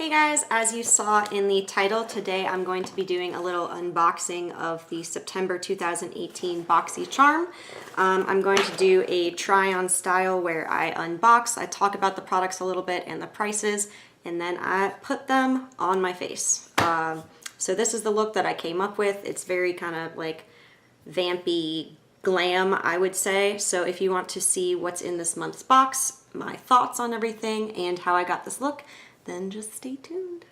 Hey guys, as you saw in the title, today I'm going to be doing a little unboxing of the September 2018 Boxycharm. I'm going to do a try-on style where I unbox, I talk about the products a little bit and the prices, and then I put them on my face. So this is the look that I came up with. It's very kind of like vampy glam, I would say. So if you want to see what's in this month's box, my thoughts on everything, and how I got this look, then just stay tuned.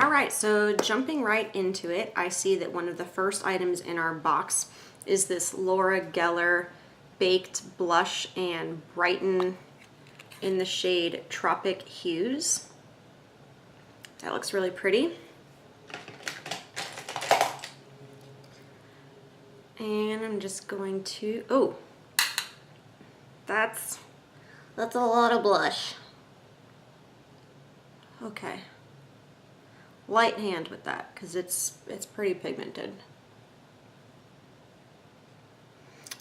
All right, so jumping right into it, I see that one of the first items in our box is this Laura Geller Baked Blush and Brighten in the shade Tropic Hues. That looks really pretty. And I'm just going to, oh, that's a lot of blush. Okay. Light hand with that, because it's pretty pigmented.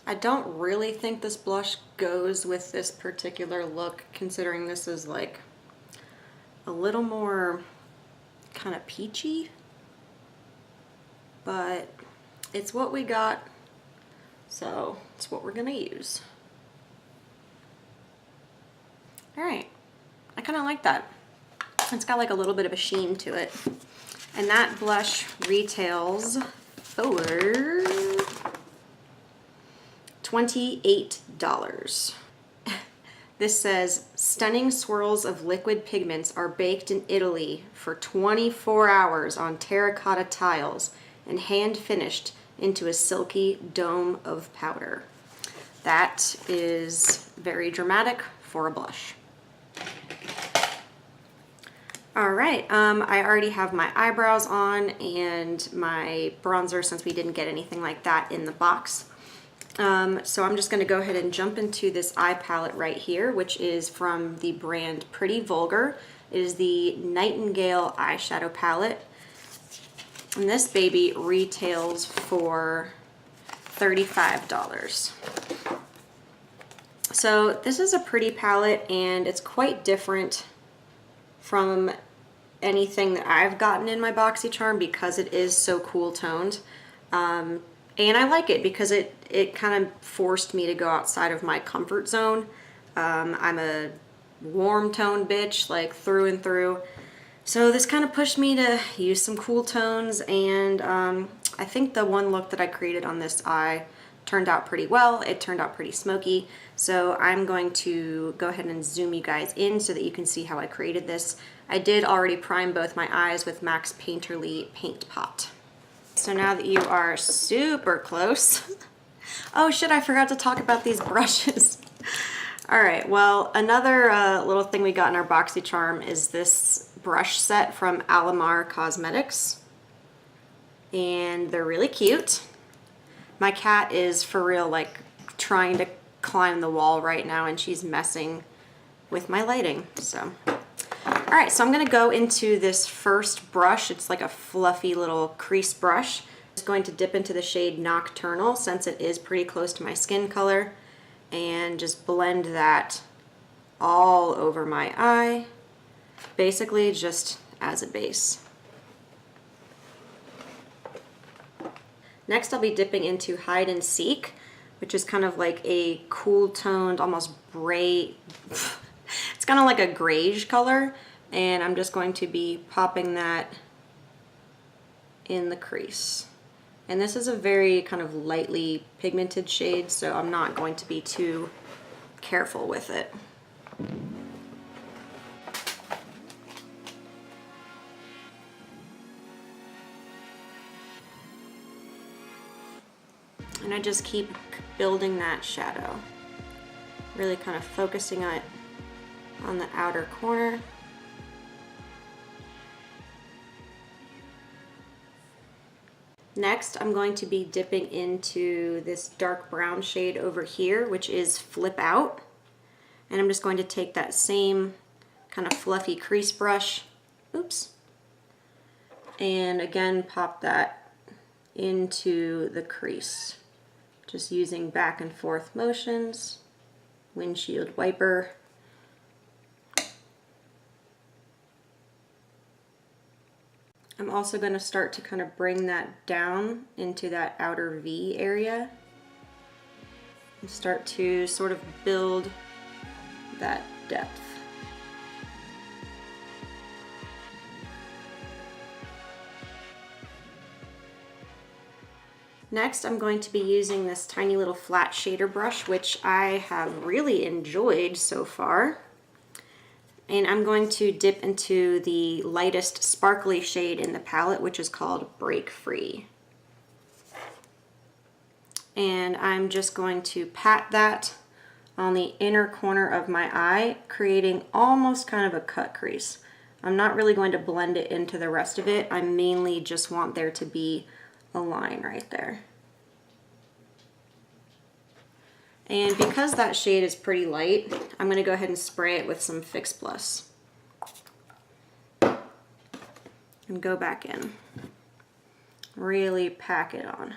I don't really think this blush goes with this particular look, considering this is like a little more kind of peachy, but it's what we got, so it's what we're gonna use. All right, I kind of like that. It's got like a little bit of a sheen to it. And that blush retails for $28. This says, stunning swirls of liquid pigments are baked in Italy for 24 hours on terracotta tiles and hand finished into a silky dome of powder. That is very dramatic for a blush. All right, I already have my eyebrows on and my bronzer, since we didn't get anything like that in the box. So I'm just gonna go ahead and jump into this eye palette right here, which is from the brand Pretty Vulgar. It is the Nightingale eyeshadow palette. And this baby retails for $35. So this is a pretty palette, and it's quite different from anything that I've gotten in my Boxycharm because it is so cool toned. And I like it because it kind of forced me to go outside of my comfort zone. I'm a warm toned bitch, like through and through. So this kind of pushed me to use some cool tones, and I think the one look that I created on this eye turned out pretty well. It turned out pretty smoky. So I'm going to go ahead and zoom you guys in so that you can see how I created this. I did already prime both my eyes with Max Painterly Paint Pot. So now that you are super close, oh shit, I forgot to talk about these brushes. All right, well, another little thing we got in our Boxycharm is this brush set from Alamar Cosmetics, and they're really cute. My cat is for real like trying to climb the wall right now, and she's messing with my lighting. So all right, so I'm gonna go into this first brush. It's like a fluffy little crease brush. I'm just going to dip into the shade Nocturnal, since it is pretty close to my skin color, and just blend that all over my eye, basically just as a base. Next, I'll be dipping into Hide and Seek, which is kind of like a cool toned, almost gray, it's kind of like a grayish color, and I'm just going to be popping that in the crease. And this is a very kind of lightly pigmented shade, so I'm not going to be too careful with it. And I just keep building that shadow, really kind of focusing on it on the outer corner. Next, I'm going to be dipping into this dark brown shade over here, which is Flip Out. And I'm just going to take that same kind of fluffy crease brush, oops, and again pop that into the crease. Just using back and forth motions, windshield wiper. I'm also going to start to kind of bring that down into that outer V area and start to sort of build that depth. Next, I'm going to be using this tiny little flat shader brush, which I have really enjoyed so far. And I'm going to dip into the lightest sparkly shade in the palette, which is called Break Free. And I'm just going to pat that on the inner corner of my eye, creating almost kind of a cut crease. I'm not really going to blend it into the rest of it. I mainly just want there to be a line right there. And because that shade is pretty light, I'm going to go ahead and spray it with some Fix Plus. And go back in. Really pack it on.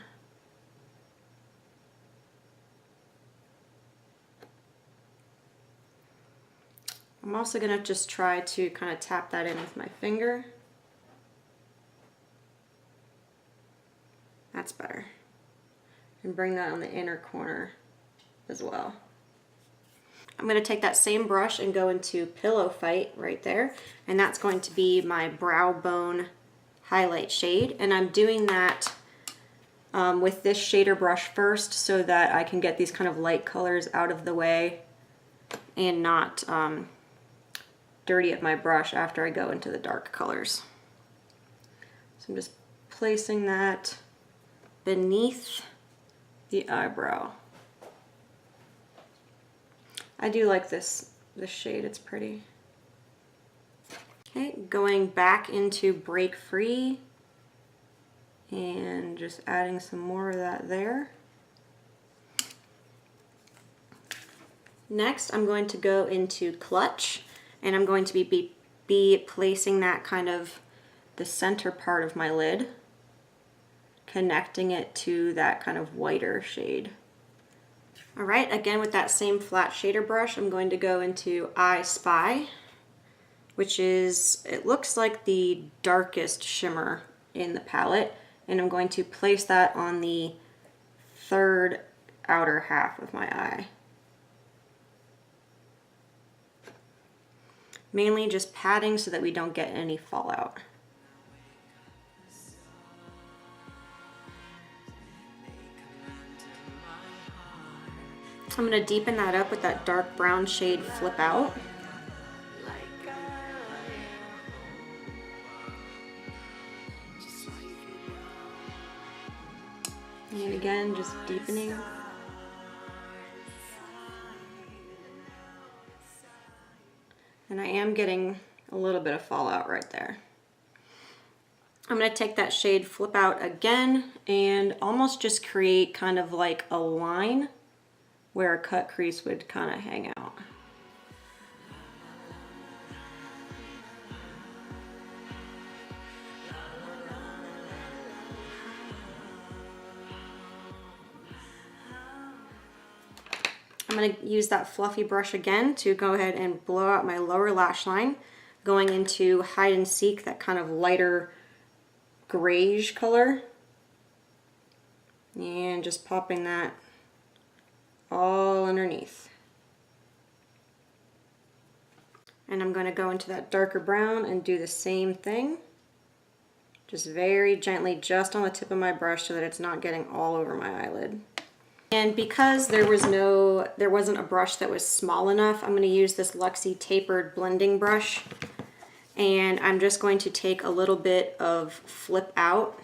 I'm also going to just try to kind of tap that in with my finger. That's better. And bring that on the inner corner as well. I'm going to take that same brush and go into Pillow Fight right there, and that's going to be my brow bone highlight shade, and I'm doing that with this shader brush first so that I can get these kind of light colors out of the way and not dirty up my brush after I go into the dark colors. So I'm just placing that beneath the eyebrow. I do like this shade, it's pretty. Okay, going back into Break Free and just adding some more of that there. Next, I'm going to go into Clutch, and I'm going to be placing that kind of the center part of my lid, connecting it to that kind of whiter shade. All right, again with that same flat shader brush, I'm going to go into I Spy, which is, it looks like the darkest shimmer in the palette, and I'm going to place that on the third outer half of my eye. Mainly just patting so that we don't get any fallout. I'm going to deepen that up with that dark brown shade Flip Out. And again, just deepening. And I am getting a little bit of fallout right there. I'm going to take that shade Flip Out again and almost just create kind of like a line where a cut crease would kind of hang out. I'm going to use that fluffy brush again to go ahead and blow out my lower lash line, going into Hide and Seek, that kind of lighter grayish color, and just popping that all underneath. And I'm going to go into that darker brown and do the same thing, just very gently, just on the tip of my brush so that it's not getting all over my eyelid. And because there wasn't a brush that was small enough, I'm going to use this Luxie tapered blending brush, and I'm just going to take a little bit of Flip Out,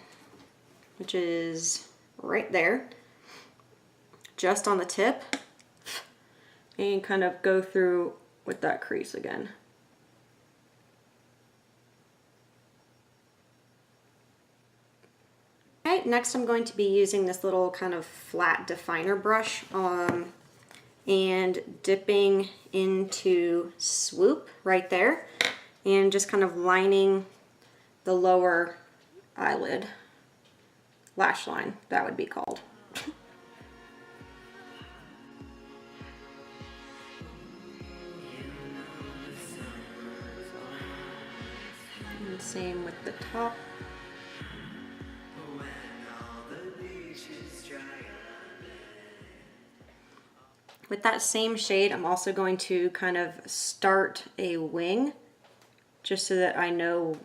which is right there, just on the tip, and kind of go through with that crease again. Okay, next I'm going to be using this little kind of flat definer brush and dipping into Swoop right there and just kind of lining the lower eyelid, lash line, that would be called. Same with the top. With that same shade, I'm also going to kind of start a wing just so that I know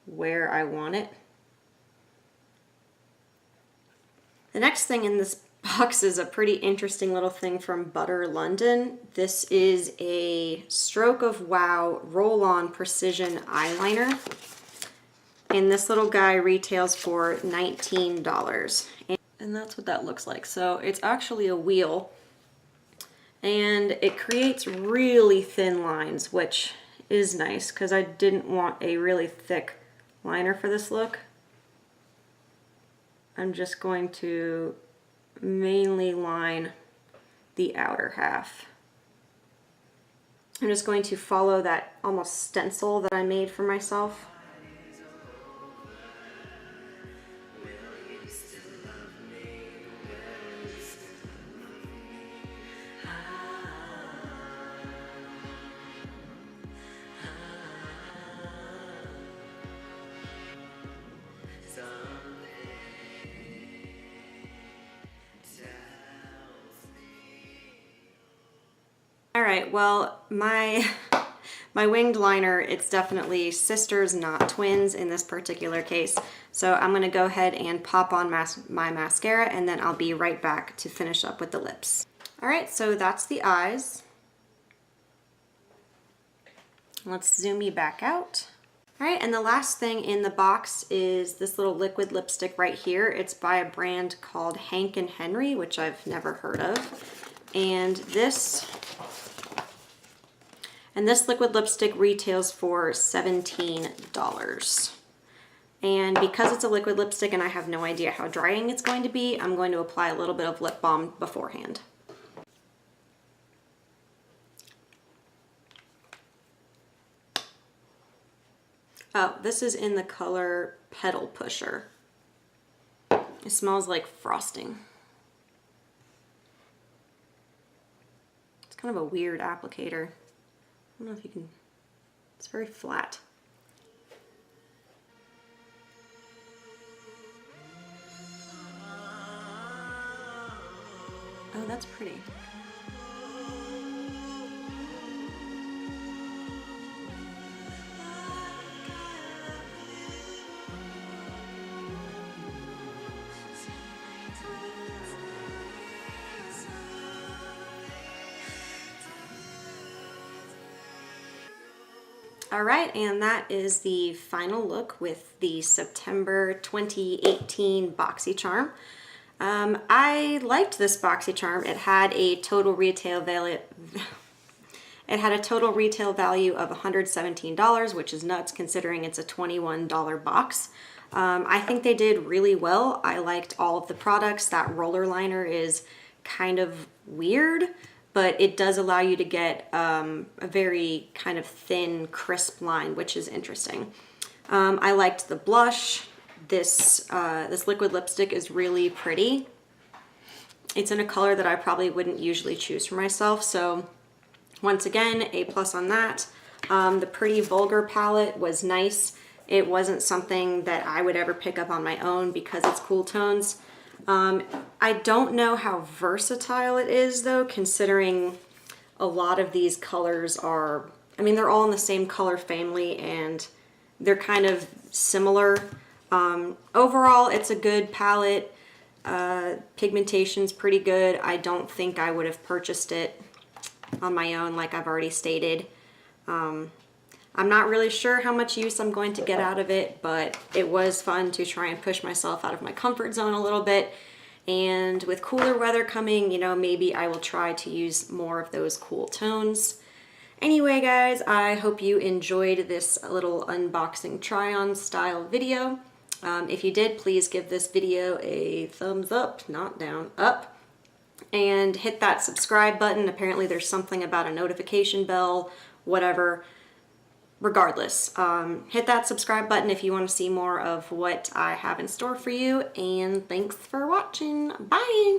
where I want it. The next thing in this box is a pretty interesting little thing from Butter London. This is a Stroke of Wow roll-on precision eyeliner. And this little guy retails for $19. And that's what that looks like. So it's actually a wheel. And it creates really thin lines, which is nice because I didn't want a really thick liner for this look. I'm just going to mainly line the outer half. I'm just going to follow that almost stencil that I made for myself. All right, well, my winged liner, it's definitely sisters, not twins in this particular case. So I'm gonna go ahead and pop on my mascara, and then I'll be right back to finish up with the lips. All right, so that's the eyes. Let's zoom you back out. All right, and the last thing in the box is this little liquid lipstick right here. It's by a brand called Hank and Henry, which I've never heard of. And this liquid lipstick retails for $17. And because it's a liquid lipstick and I have no idea how drying it's going to be, I'm going to apply a little bit of lip balm beforehand. Oh, this is in the color Petal Pusher. It smells like frosting. It's kind of a weird applicator. I don't know if you can, it's very flat. Oh, that's pretty. All right, and that is the final look with the September 2018 Boxycharm. I liked this Boxycharm. It had a total retail value. It had a total retail value of $117, which is nuts considering it's a $21 box. I think they did really well. I liked all of the products. That roller liner is kind of weird, but it does allow you to get a very kind of thin, crisp line, which is interesting. I liked the blush. This liquid lipstick is really pretty. It's in a color that I probably wouldn't usually choose for myself, so once again, A+ on that. The Pretty Vulgar palette was nice. It wasn't something that I would ever pick up on my own because it's cool tones. I don't know how versatile it is though, considering a lot of these colors are, I mean, they're all in the same color family and they're kind of similar. Overall, it's a good palette. Pigmentation's pretty good. I don't think I would have purchased it on my own, like I've already stated. I'm not really sure how much use I'm going to get out of it, but it was fun to try and push myself out of my comfort zone a little bit. And with cooler weather coming, you know, maybe I will try to use more of those cool tones. Anyway, guys, I hope you enjoyed this little unboxing try-on style video. If you did, please give this video a thumbs up, not down, up. And hit that subscribe button. Apparently there's something about a notification bell, whatever. Regardless, hit that subscribe button if you want to see more of what I have in store for you, and thanks for watching. Bye!